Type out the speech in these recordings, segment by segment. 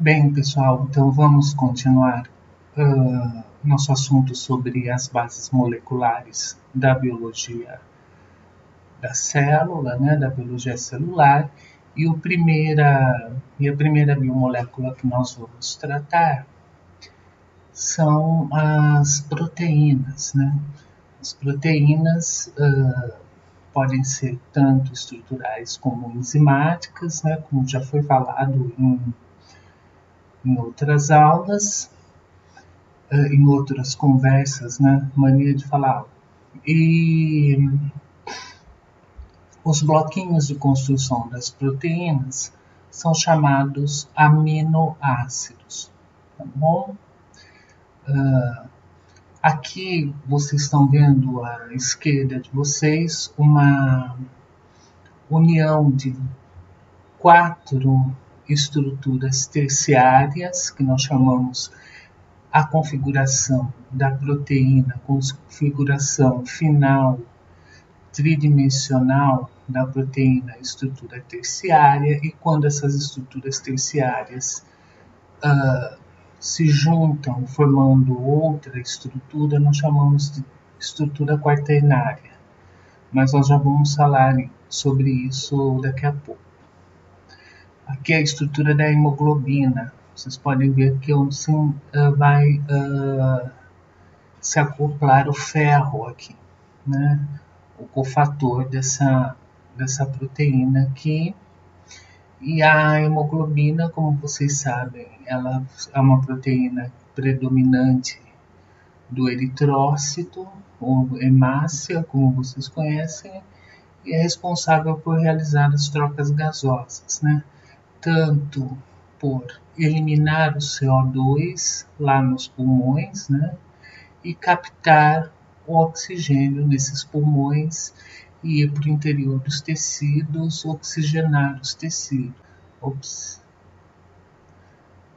Bem, pessoal, então vamos continuar nosso assunto sobre as bases moleculares da biologia da célula, né, da biologia celular, e a primeira biomolécula que nós vamos tratar são as proteínas, né? As proteínas podem ser tanto estruturais como enzimáticas, né, como já foi falado em outras aulas, em outras conversas, né? Mania de falar. E os bloquinhos de construção das proteínas são chamados aminoácidos, tá bom? Aqui vocês estão vendo à esquerda de vocês uma união de 4 estruturas terciárias, que nós chamamos a configuração da proteína, configuração final tridimensional da proteína, estrutura terciária, e quando essas estruturas terciárias se juntam formando outra estrutura, nós chamamos de estrutura quaternária. Mas nós já vamos falar sobre isso daqui a pouco. Aqui é a estrutura da hemoglobina. Vocês podem ver que onde vai se acoplar o ferro aqui, né? O cofator dessa proteína aqui. E a hemoglobina, como vocês sabem, ela é uma proteína predominante do eritrócito, ou hemácia, como vocês conhecem, e é responsável por realizar as trocas gasosas, né? Tanto por eliminar o CO2 lá nos pulmões, né? E captar o oxigênio nesses pulmões e ir para o interior dos tecidos, oxigenar os tecidos. Ops.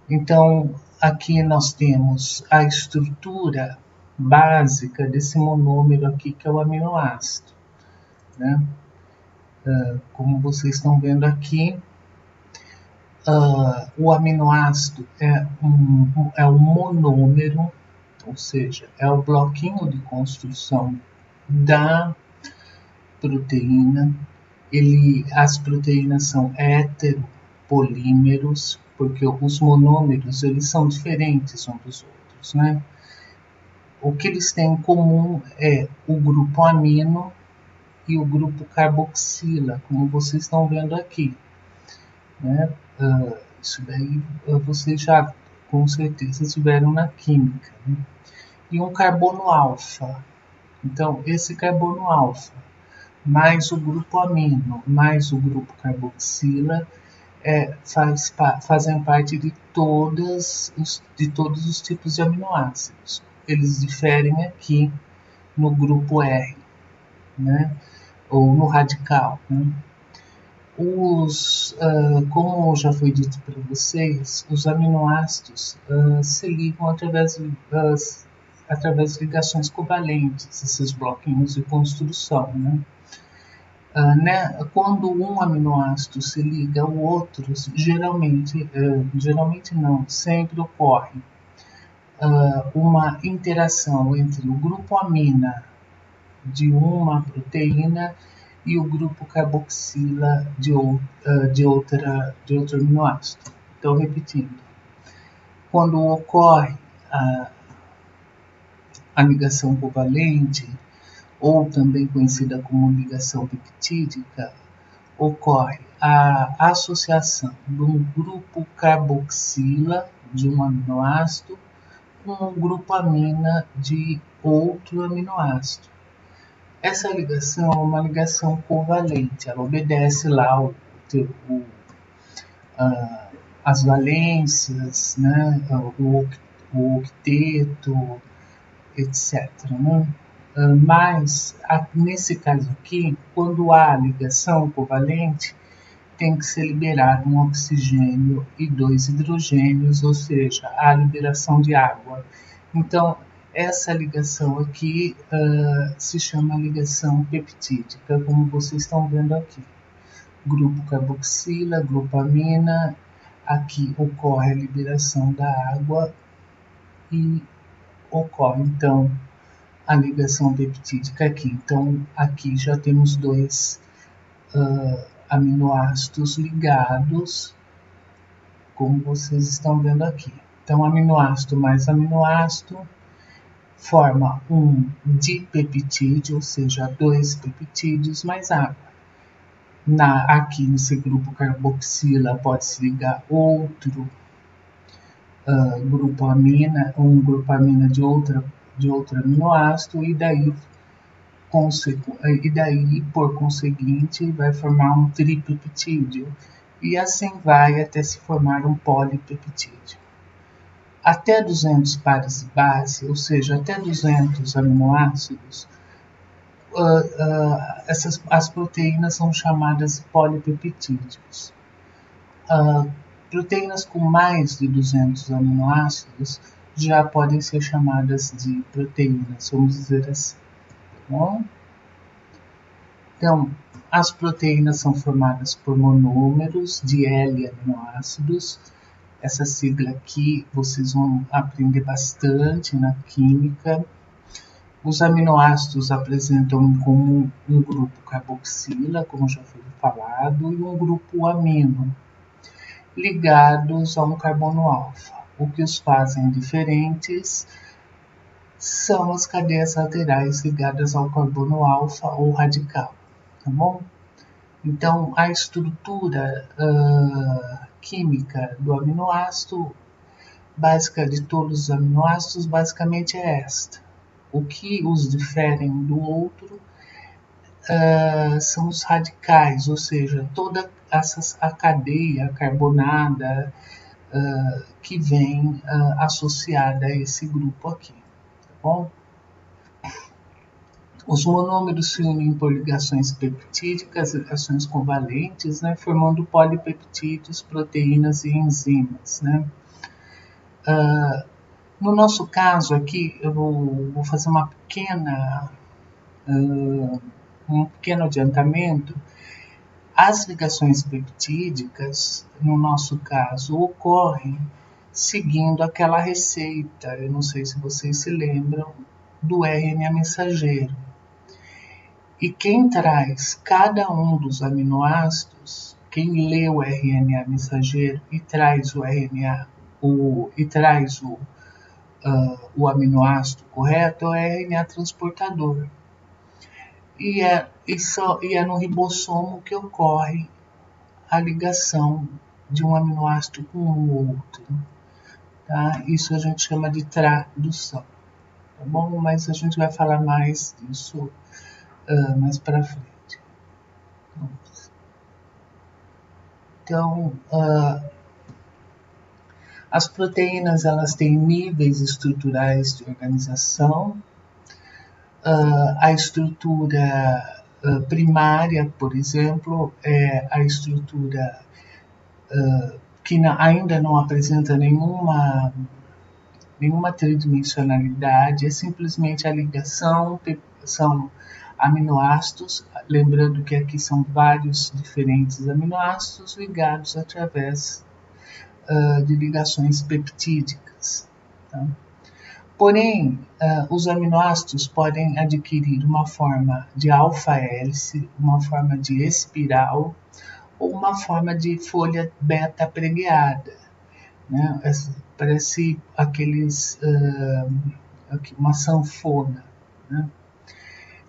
Então, aqui nós temos a estrutura básica desse monômero aqui, que é o aminoácido, né? Como vocês estão vendo aqui, o aminoácido é um monômero, ou seja, é o bloquinho de construção da proteína. As proteínas são heteropolímeros, porque os monômeros eles são diferentes uns dos outros, né? O que eles têm em comum é o grupo amino e o grupo carboxila, como vocês estão vendo aqui, né? Isso daí vocês já com certeza tiveram na química, né? E um carbono alfa. Então, esse carbono alfa mais o grupo amino, mais o grupo carboxila, fazem parte de todos os tipos de aminoácidos. Eles diferem aqui no grupo R, né? Ou no radical, né? Como já foi dito para vocês, os aminoácidos se ligam através de ligações covalentes, esses bloquinhos de construção, né? Quando um aminoácido se liga ao outro, geralmente não, sempre ocorre uma interação entre o grupo amina de uma proteína e o grupo carboxila de outro aminoácido. Então, repetindo, quando ocorre a ligação covalente, ou também conhecida como ligação peptídica, ocorre a associação de um grupo carboxila de um aminoácido com um grupo amina de outro aminoácido. Essa ligação é uma ligação covalente, ela obedece lá as valências, né, o octeto, etc. Né? Mas, nesse caso aqui, quando há ligação covalente, tem que ser liberado um oxigênio e 2 hidrogênios, ou seja, a liberação de água. Então, essa ligação aqui se chama ligação peptídica, como vocês estão vendo aqui. Grupo carboxila, grupo amina, aqui ocorre a liberação da água e ocorre então a ligação peptídica aqui. Então aqui já temos dois aminoácidos ligados, como vocês estão vendo aqui. Então aminoácido mais aminoácido forma um dipeptídeo, ou seja, dois peptídeos mais água. Aqui nesse grupo carboxila pode-se ligar outro grupo amina, um grupo amina de outro aminoácido, e daí por conseguinte vai formar um tripeptídeo, e assim vai até se formar um polipeptídeo. Até 200 pares de base, ou seja, até 200 aminoácidos, as proteínas são chamadas polipeptídeos. Proteínas com mais de 200 aminoácidos já podem ser chamadas de proteínas, vamos dizer assim. Bom? Então, as proteínas são formadas por monômeros de L aminoácidos. Essa sigla aqui vocês vão aprender bastante na química. Os aminoácidos apresentam em comum um grupo carboxila, como já foi falado, e um grupo amino, ligados a um carbono alfa. O que os fazem diferentes são as cadeias laterais ligadas ao carbono alfa ou radical, tá bom? Então, a estrutura química do aminoácido, básica de todos os aminoácidos, basicamente é esta. O que os diferem um do outro são os radicais, ou seja, toda a cadeia carbonada que vem associada a esse grupo aqui, tá bom? Os monômeros se unem por ligações peptídicas, ligações covalentes, né, formando polipeptídeos, proteínas e enzimas, né? No nosso caso aqui, eu vou fazer um pequeno adiantamento. As ligações peptídicas, no nosso caso, ocorrem seguindo aquela receita, eu não sei se vocês se lembram, do RNA mensageiro. E quem traz cada um dos aminoácidos, quem lê o RNA mensageiro e traz o aminoácido correto, é o RNA transportador. E é no ribossomo que ocorre a ligação de um aminoácido com o outro. Tá? Isso a gente chama de tradução. Tá bom? Mas a gente vai falar mais disso mais para frente. Então, as proteínas elas têm níveis estruturais de organização. A estrutura primária, por exemplo, é a estrutura que ainda não apresenta nenhuma tridimensionalidade, é simplesmente a ligação, são aminoácidos, lembrando que aqui são vários diferentes aminoácidos ligados através de ligações peptídicas. Tá? Porém, os aminoácidos podem adquirir uma forma de alfa-hélice, uma forma de espiral ou uma forma de folha beta pregueada, né? Parece uma sanfona, né?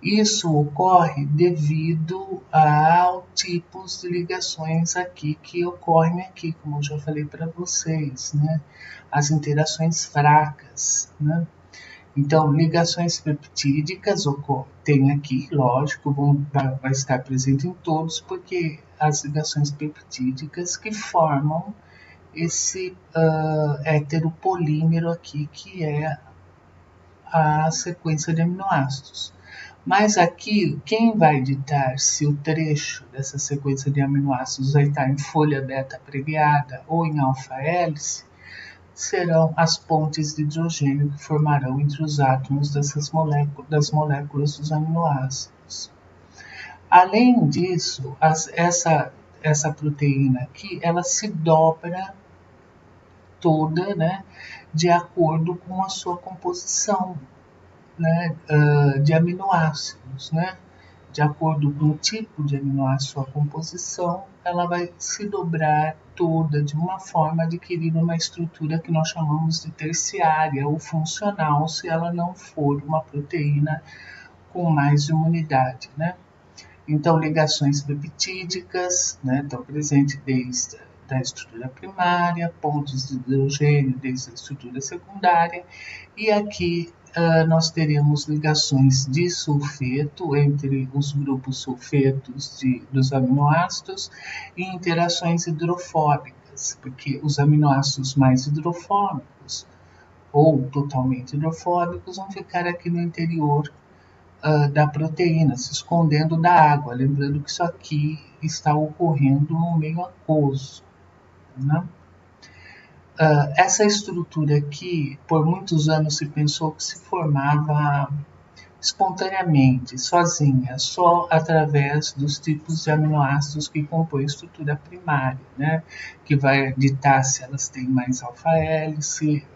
Isso ocorre devido a tipos de ligações aqui que ocorrem aqui, como eu já falei para vocês, né? As interações fracas, né? Então, ligações peptídicas tem aqui, lógico, vai estar presente em todos, porque as ligações peptídicas que formam esse heteropolímero aqui, que é a sequência de aminoácidos. Mas aqui, quem vai ditar se o trecho dessa sequência de aminoácidos vai estar em folha beta pregueada ou em alfa-hélice serão as pontes de hidrogênio que formarão entre os átomos das moléculas dos aminoácidos. Além disso, essa proteína aqui, ela se dobra toda, né, de acordo com a sua composição, né, de aminoácidos, né? De acordo com o tipo de aminoácido, sua composição, ela vai se dobrar toda de uma forma adquirindo uma estrutura que nós chamamos de terciária ou funcional, se ela não for uma proteína com mais de uma unidade, né? Então, ligações peptídicas, né, estão presentes desde a estrutura primária, pontos de hidrogênio desde a estrutura secundária, e aqui nós teríamos ligações de sulfeto entre os grupos sulfetos dos aminoácidos e interações hidrofóbicas, porque os aminoácidos mais hidrofóbicos ou totalmente hidrofóbicos vão ficar aqui no interior da proteína, se escondendo da água. Lembrando que isso aqui está ocorrendo no meio aquoso, né? Essa estrutura aqui, por muitos anos se pensou que se formava espontaneamente, sozinha, só através dos tipos de aminoácidos que compõem a estrutura primária, né? Que vai ditar se elas têm mais alfa-hélice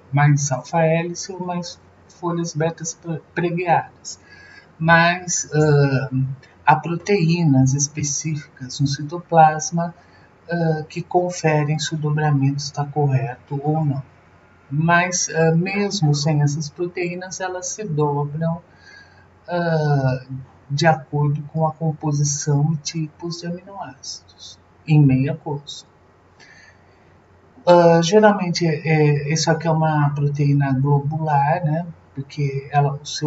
ou mais folhas betas preguiadas. Mas há proteínas específicas no citoplasma que conferem se o dobramento está correto ou não. Mas mesmo sem essas proteínas, elas se dobram de acordo com a composição e tipos de aminoácidos em meio aquoso. Geralmente, isso aqui é uma proteína globular, né? Porque os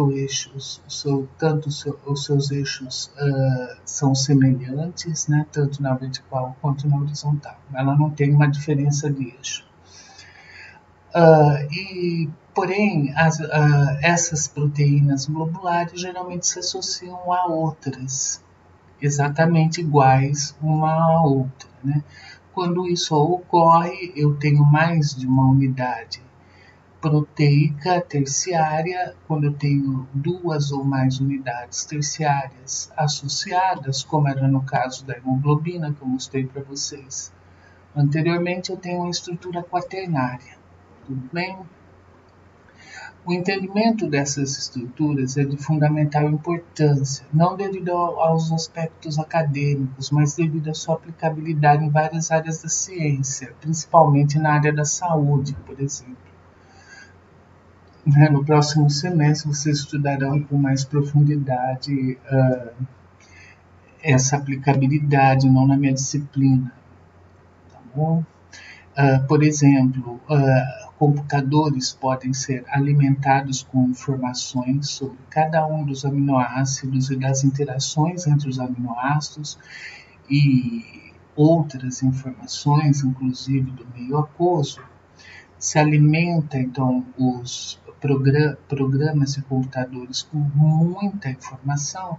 seus eixos são semelhantes, né? Tanto na vertical quanto na horizontal. Ela não tem uma diferença de eixo. Porém, essas proteínas globulares geralmente se associam a outras, exatamente iguais uma à outra, né? Quando isso ocorre, eu tenho mais de uma unidade proteica terciária. Quando eu tenho duas ou mais unidades terciárias associadas, como era no caso da hemoglobina, que eu mostrei para vocês anteriormente, eu tenho uma estrutura quaternária. Tudo bem? O entendimento dessas estruturas é de fundamental importância, não devido aos aspectos acadêmicos, mas devido à sua aplicabilidade em várias áreas da ciência, principalmente na área da saúde, por exemplo. No próximo semestre, vocês estudarão com mais profundidade essa aplicabilidade, não na minha disciplina. Tá bom? Por exemplo, computadores podem ser alimentados com informações sobre cada um dos aminoácidos e das interações entre os aminoácidos e outras informações, inclusive do meio aquoso. Se alimenta, então, os programas de computadores com muita informação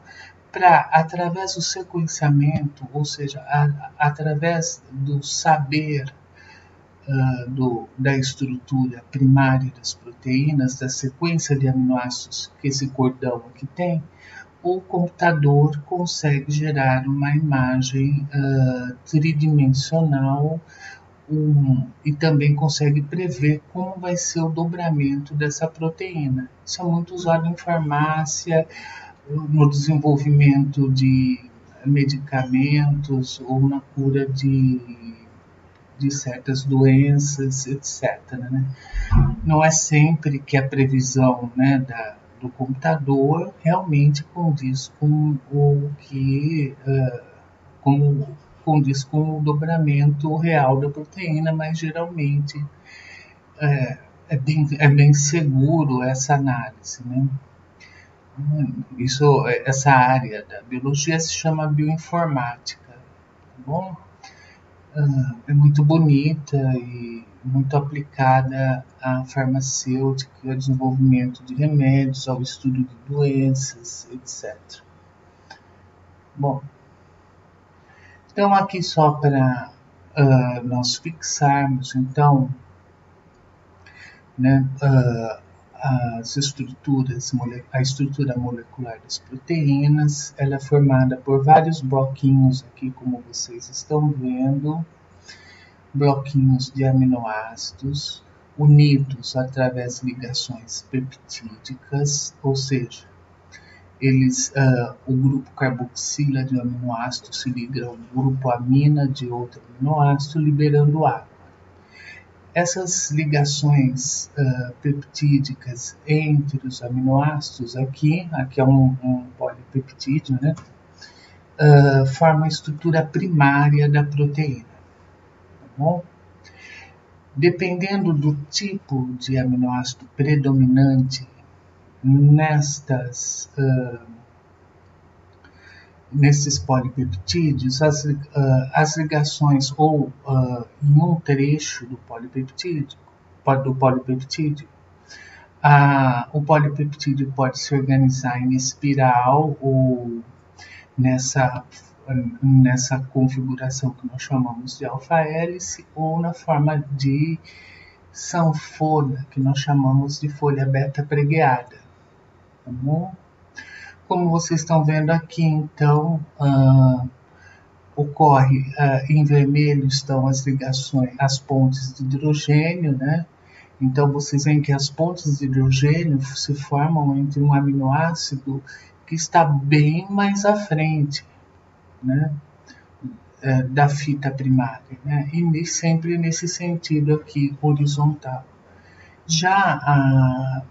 para, através do sequenciamento, ou seja, através do saber da estrutura primária das proteínas, da sequência de aminoácidos que esse cordão aqui tem, o computador consegue gerar uma imagem tridimensional e também consegue prever como vai ser o dobramento dessa proteína. Isso é muito usado em farmácia, no desenvolvimento de medicamentos ou na cura de certas doenças, etc. Né? Não é sempre que a previsão, né, do computador realmente condiz com o que condiz com o dobramento real da proteína, mas geralmente é bem seguro essa análise, né? Essa área da biologia se chama bioinformática, tá bom? É muito bonita e muito aplicada à farmacêutica, ao desenvolvimento de remédios, ao estudo de doenças, etc. Bom, então aqui só para nós fixarmos, então, né, as estruturas, a estrutura molecular das proteínas, ela é formada por vários bloquinhos aqui, como vocês estão vendo, bloquinhos de aminoácidos, unidos através de ligações peptídicas, ou seja, o grupo carboxila de um aminoácido se liga ao grupo amina de outro aminoácido, liberando água. Essas ligações peptídicas entre os aminoácidos, aqui é um polipeptídeo, né? Forma a estrutura primária da proteína. Tá bom? Dependendo do tipo de aminoácido predominante nesses polipeptídeos, as ligações ou em um trecho do polipeptídeo, o polipeptídeo pode se organizar em espiral ou nessa configuração que nós chamamos de alfa-hélice, ou na forma de sanfona, que nós chamamos de folha beta pregueada. Tá bom? Como vocês estão vendo aqui, então, ocorre em vermelho estão as ligações, as pontes de hidrogênio, né? Então vocês veem que as pontes de hidrogênio se formam entre um aminoácido que está bem mais à frente, né, da fita primária, né? E sempre nesse sentido aqui horizontal. Já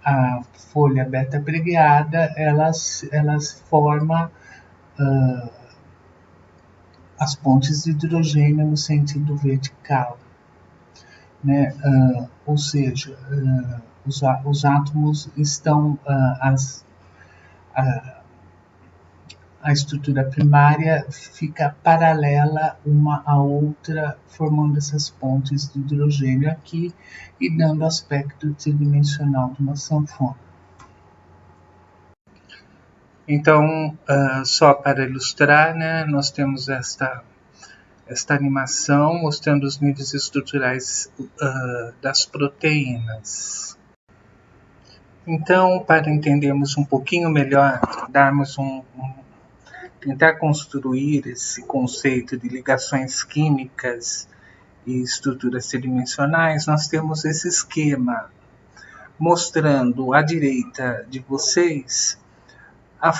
a folha beta pregueada, elas formam as pontes de hidrogênio no sentido vertical, né? Ou seja, os átomos estão a estrutura primária fica paralela uma à outra, formando essas pontes de hidrogênio aqui e dando aspecto tridimensional de uma sanfona. Então, só para ilustrar, né, nós temos esta animação mostrando os níveis estruturais das proteínas. Então, para entendermos um pouquinho melhor, tentar construir esse conceito de ligações químicas e estruturas tridimensionais, nós temos esse esquema mostrando à direita de vocês a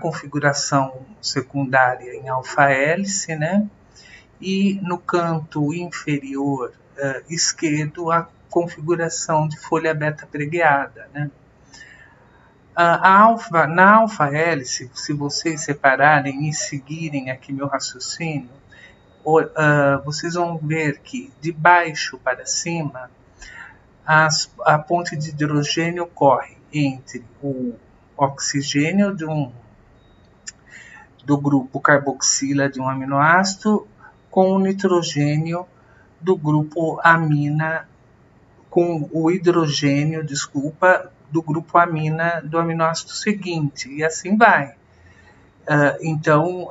configuração secundária em alfa-hélice, né? E no canto inferior esquerdo a configuração de folha beta pregueada, né? Na alfa-hélice, se vocês separarem e seguirem aqui meu raciocínio, vocês vão ver que de baixo para cima a ponte de hidrogênio corre entre o oxigênio do grupo carboxila de um aminoácido com o nitrogênio do grupo amina, com o hidrogênio, do grupo amina do aminoácido seguinte, e assim vai. Então,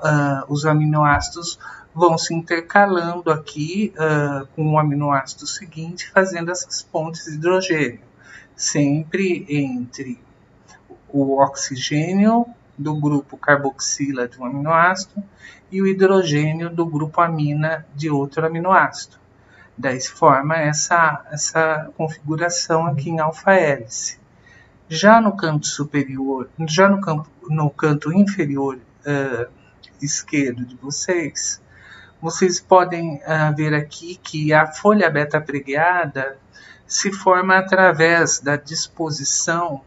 os aminoácidos vão se intercalando aqui com o aminoácido seguinte, fazendo essas pontes de hidrogênio, sempre entre o oxigênio do grupo carboxila de um aminoácido e o hidrogênio do grupo amina de outro aminoácido. Daí se forma essa configuração aqui em alfa-hélice. Já no canto superior, no canto inferior esquerdo de vocês podem ver aqui que a folha beta pregueada se forma através da disposição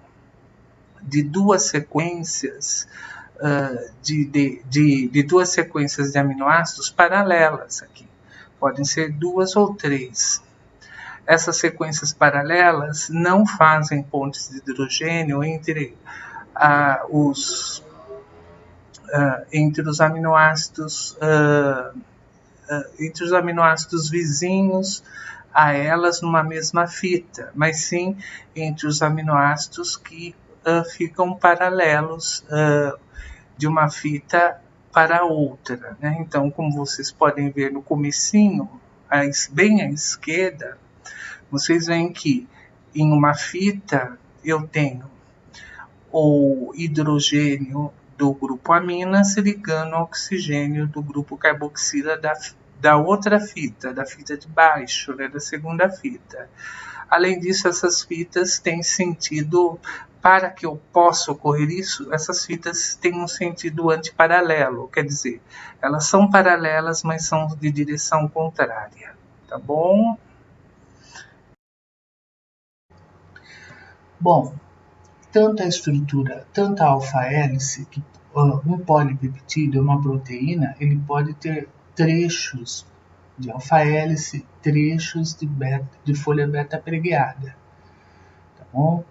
de duas sequências de duas sequências de aminoácidos paralelas aqui. Podem ser duas ou três. Essas sequências paralelas não fazem pontes de hidrogênio entre os aminoácidos vizinhos a elas numa mesma fita, mas sim entre os aminoácidos que ficam paralelos de uma fita para outra, né? Então, como vocês podem ver no comecinho, bem à esquerda, vocês veem que em uma fita eu tenho o hidrogênio do grupo amina se ligando ao oxigênio do grupo carboxila da outra fita, da fita de baixo, né, da segunda fita. Além disso, essas fitas têm sentido, para que eu possa ocorrer isso, essas fitas têm um sentido antiparalelo, quer dizer, elas são paralelas, mas são de direção contrária, tá bom? Bom, tanto a alfa-hélice, que um polipeptídeo, uma proteína, ele pode ter trechos de alfa-hélice, trechos de folha beta pregueada, tá bom?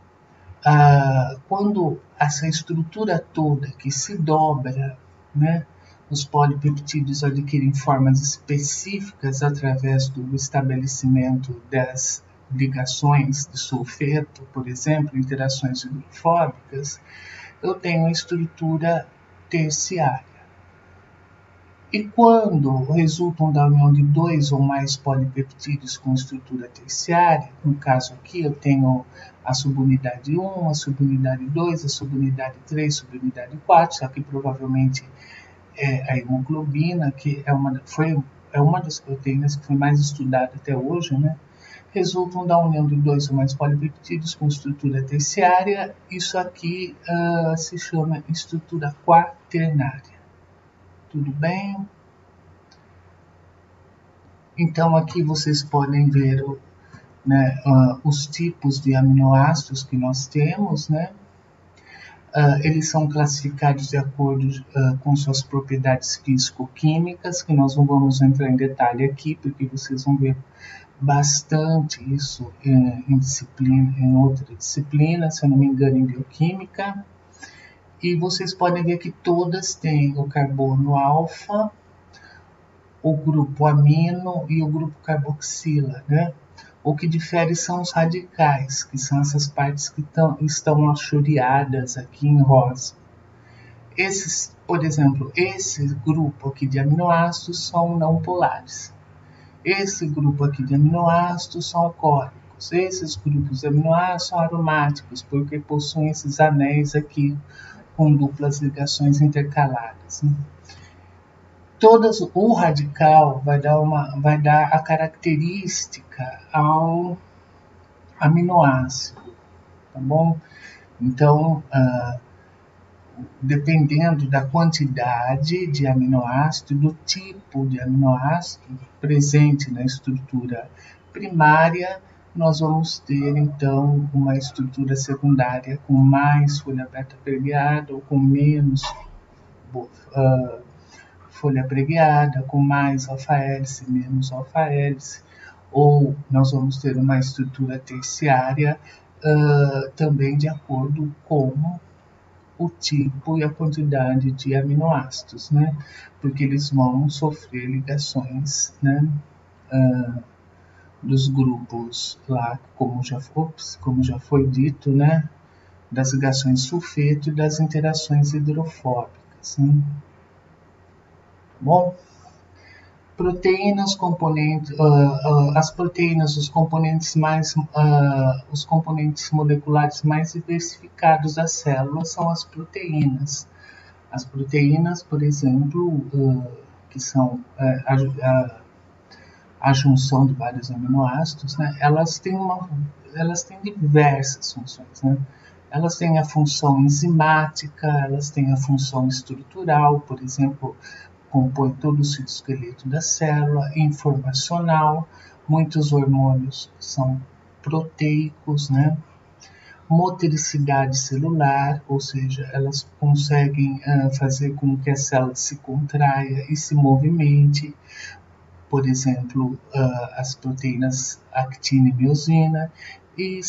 Quando essa estrutura toda que se dobra, né, os polipeptídeos adquirem formas específicas através do estabelecimento das ligações de sulfeto, por exemplo, interações hidrofóbicas, eu tenho a estrutura terciária. E quando resultam da união de dois ou mais polipeptídeos com estrutura terciária, no caso aqui eu tenho a subunidade 1, a subunidade 2, a subunidade 3, a subunidade 4, só que provavelmente é a hemoglobina, que é uma das proteínas que foi mais estudada até hoje, né? Resultam da união de dois ou mais polipeptídeos com estrutura terciária. Isso aqui se chama estrutura quaternária. Tudo bem? Então aqui vocês podem ver né, os tipos de aminoácidos que nós temos, né? Eles são classificados de acordo com suas propriedades físico-químicas, que nós não vamos entrar em detalhe aqui, porque vocês vão ver bastante isso em outra disciplina, se eu não me engano, em bioquímica. E vocês podem ver que todas têm o carbono alfa, o grupo amino e o grupo carboxila, né? O que difere são os radicais, que são essas partes que estão achuriadas aqui em rosa. Por exemplo, esse grupo aqui de aminoácidos são não polares. Esse grupo aqui de aminoácidos são alcoólicos. Esses grupos de aminoácidos são aromáticos, porque possuem esses anéis aqui com duplas ligações intercaladas, né? O radical vai dar a característica ao aminoácido, tá bom? Então, dependendo da quantidade de aminoácido, do tipo de aminoácido presente na estrutura primária, nós vamos ter então uma estrutura secundária com mais folha beta pregueada ou com menos folha pregueada, com mais alfa-hélice, menos alfa-hélice, ou nós vamos ter uma estrutura terciária também de acordo com o tipo e a quantidade de aminoácidos, né? Porque eles vão sofrer ligações, né? Dos grupos lá, como já foi dito, né? Das ligações sulfeto e das interações hidrofóbicas, né? Bom, proteínas, as proteínas, os componentes moleculares mais diversificados das células são as proteínas. As proteínas, por exemplo, que são a junção de vários aminoácidos, né? Elas têm diversas funções, né? Elas têm a função enzimática, elas têm a função estrutural, por exemplo, compõe todo o citoesqueleto da célula, informacional, muitos hormônios são proteicos, né? Motricidade celular, ou seja, elas conseguem fazer com que a célula se contraia e se movimente, por exemplo, as proteínas actina e miosina, e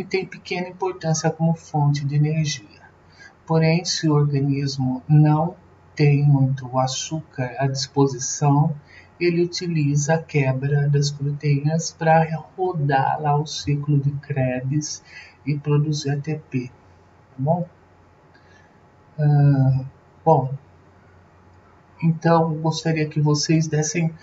têm pequena importância como fonte de energia. Porém, se o organismo não tem muito açúcar à disposição, ele utiliza a quebra das proteínas para rodar lá o ciclo de Krebs e produzir ATP. Tá bom? Bom, então gostaria que vocês dessem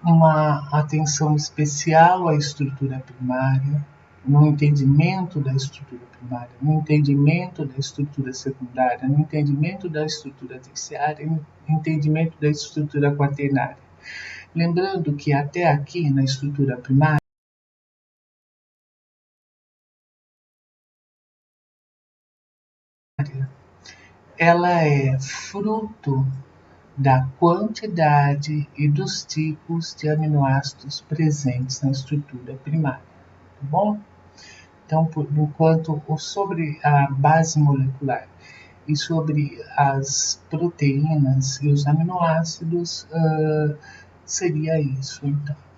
uma atenção especial à estrutura primária, no entendimento da estrutura primária, no entendimento da estrutura secundária, no entendimento da estrutura terciária, no entendimento da estrutura quaternária. Lembrando que até aqui na estrutura primária, ela é fruto da quantidade e dos tipos de aminoácidos presentes na estrutura primária, tá bom? Então, enquanto sobre a base molecular e sobre as proteínas e os aminoácidos, seria isso, então.